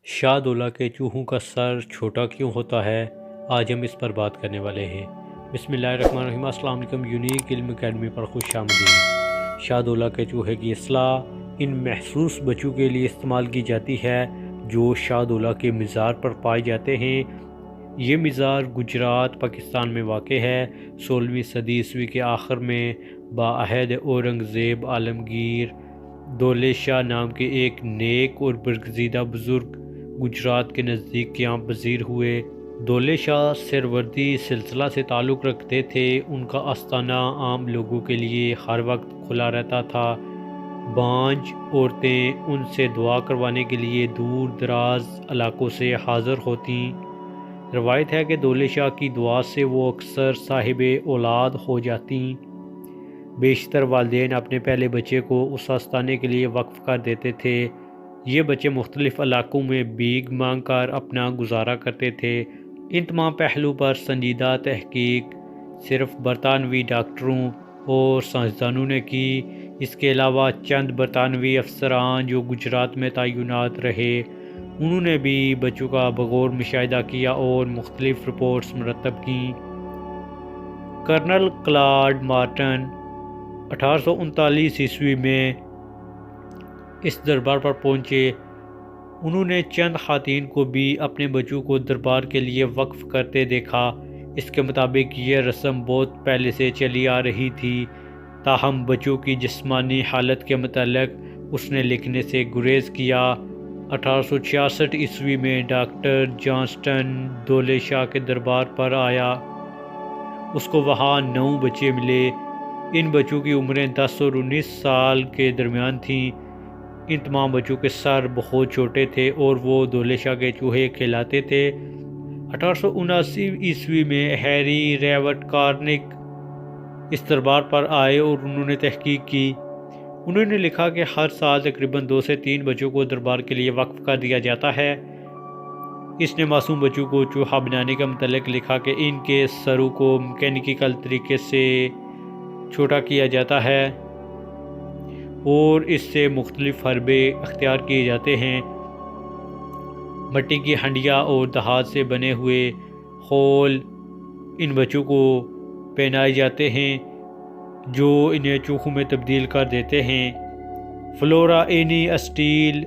شاہدولہ کے چوہوں کا سر چھوٹا کیوں ہوتا ہے؟ آج ہم اس پر بات کرنے والے ہیں۔ بسم اللہ الرحمن الرحیم۔ السلام علیکم، یونیک علم اکیڈمی پر خوش آمدید۔ شاہدولہ کے چوہے کی اصطلاح ان محسوس بچوں کے لیے استعمال کی جاتی ہے جو شاہدولہ کے مزار پر پائے جاتے ہیں۔ یہ مزار گجرات، پاکستان میں واقع ہے۔ 16ویں صدی عیسوی کے آخر میں باعہد اورنگزیب عالمگیر دولے شاہ نام کے ایک نیک اور برگزیدہ بزرگ گجرات کے نزدیک قیام پذیر ہوئے۔ دولے شاہ سہروردی سلسلہ سے تعلق رکھتے تھے۔ ان کا آستانہ عام لوگوں کے لیے ہر وقت کھلا رہتا تھا۔ بانجھ عورتیں ان سے دعا کروانے کے لیے دور دراز علاقوں سے حاضر ہوتیں۔ روایت ہے کہ دولے شاہ کی دعا سے وہ اکثر صاحب اولاد ہو جاتیں۔ بیشتر والدین اپنے پہلے بچے کو اس آستانے کے لیے وقف کر دیتے تھے۔ یہ بچے مختلف علاقوں میں بھیک مانگ کر اپنا گزارا کرتے تھے۔ ان تمام پہلو پر سنجیدہ تحقیق صرف برطانوی ڈاکٹروں اور سائنسدانوں نے کی۔ اس کے علاوہ چند برطانوی افسران جو گجرات میں تعینات رہے، انہوں نے بھی بچوں کا بغور مشاہدہ کیا اور مختلف رپورٹس مرتب کیں۔ کرنل کلاڈ مارٹن 1839 عیسوی میں اس دربار پر پہنچے۔ انہوں نے چند خواتین کو بھی اپنے بچوں کو دربار کے لیے وقف کرتے دیکھا۔ اس کے مطابق یہ رسم بہت پہلے سے چلی آ رہی تھی، تاہم بچوں کی جسمانی حالت کے متعلق اس نے لکھنے سے گریز کیا۔ 1866 عیسوی میں ڈاکٹر جانسٹن دولے شاہ کے دربار پر آیا۔ اس کو وہاں 9 بچے ملے۔ ان بچوں کی عمریں 10 اور 19 سال کے درمیان تھیں۔ ان تمام بچوں کے سر بہت چھوٹے تھے اور وہ دولے شاہ کے چوہے کھلاتے تھے۔ 1879 عیسوی میں ہیری ریوٹ کارنک اس دربار پر آئے اور انہوں نے تحقیق کی۔ انہوں نے لکھا کہ ہر سال تقریباً 2 سے 3 بچوں کو دربار کے لیے وقف کر دیا جاتا ہے۔ اس نے معصوم بچوں کو چوہا بنانے کے متعلق لکھا کہ ان کے سروں کو میکینیکل طریقے سے چھوٹا کیا جاتا ہے اور اس سے مختلف حربے اختیار کیے جاتے ہیں۔ مٹی کی ہنڈیاں اور دھات سے بنے ہوئے خول ان بچوں کو پہنائے جاتے ہیں جو انہیں چوہوں میں تبدیل کر دیتے ہیں۔ فلورا اینی اسٹیل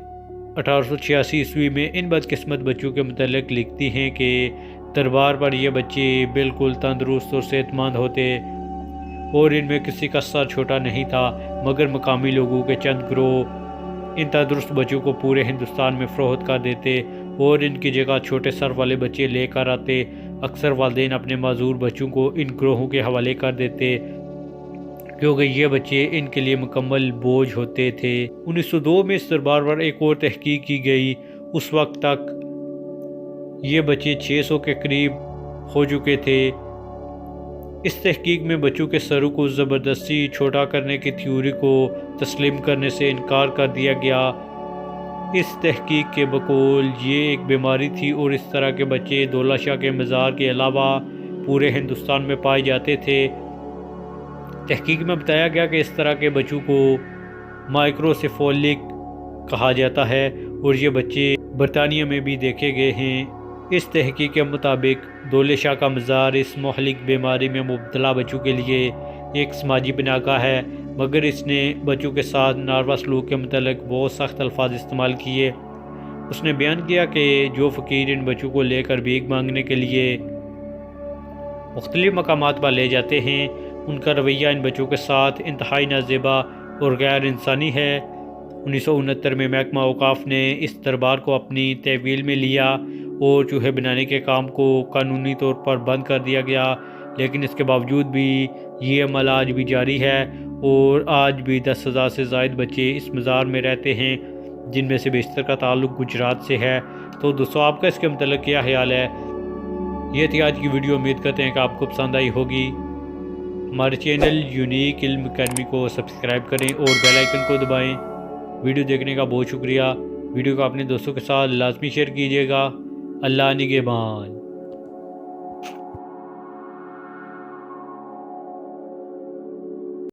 1886 عیسوی میں ان بدقسمت بچوں کے متعلق لکھتی ہیں کہ دربار پر یہ بچے بالکل تندرست اور صحت مند ہوتے اور ان میں کسی کا سر چھوٹا نہیں تھا، مگر مقامی لوگوں کے چند گروہ ان تندرست بچوں کو پورے ہندوستان میں فروخت کر دیتے اور ان کی جگہ چھوٹے سر والے بچے لے کر آتے۔ اکثر والدین اپنے معذور بچوں کو ان گروہوں کے حوالے کر دیتے کیونکہ یہ بچے ان کے لیے مکمل بوجھ ہوتے تھے۔ 1902 میں اس دربار پر ایک اور تحقیق کی گئی۔ اس وقت تک یہ بچے 600 کے قریب ہو چکے تھے۔ اس تحقیق میں بچوں کے سروں کو زبردستی چھوٹا کرنے کی تھیوری کو تسلیم کرنے سے انکار کر دیا گیا۔ اس تحقیق کے بقول یہ ایک بیماری تھی اور اس طرح کے بچے دولہ شاہ کے مزار کے علاوہ پورے ہندوستان میں پائے جاتے تھے۔ تحقیق میں بتایا گیا کہ اس طرح کے بچوں کو مائکروسیفولک کہا جاتا ہے اور یہ بچے برطانیہ میں بھی دیکھے گئے ہیں۔ اس تحقیق کے مطابق دولے شاہ کا مزار اس مہلک بیماری میں مبتلا بچوں کے لیے ایک سماجی پناہ گاہ ہے، مگر اس نے بچوں کے ساتھ ناروا سلوک کے متعلق بہت سخت الفاظ استعمال کیے۔ اس نے بیان کیا کہ جو فقیر ان بچوں کو لے کر بھیک مانگنے کے لیے مختلف مقامات پر لے جاتے ہیں، ان کا رویہ ان بچوں کے ساتھ انتہائی نازیبا اور غیر انسانی ہے۔ 1969 میں محکمہ اوقاف نے اس دربار کو اپنی تحویل میں لیا اور چوہے بنانے کے کام کو قانونی طور پر بند کر دیا گیا، لیکن اس کے باوجود بھی یہ عمل آج بھی جاری ہے اور آج بھی 10,000 سے زائد بچے اس مزار میں رہتے ہیں، جن میں سے بیشتر کا تعلق گجرات سے ہے۔ تو دوستو، آپ کا اس کے متعلق کیا خیال ہے؟ یہ تھی آج کی ویڈیو۔ امید کرتے ہیں کہ آپ کو پسند آئی ہوگی۔ ہمارے چینل یونیک علم اکیڈمی کو سبسکرائب کریں اور بیل آئیکن کو دبائیں۔ ویڈیو دیکھنے کا بہت شکریہ۔ ویڈیو کو اپنے دوستوں کے ساتھ لازمی شیئر کیجیے گا۔ اللہ نگہبان۔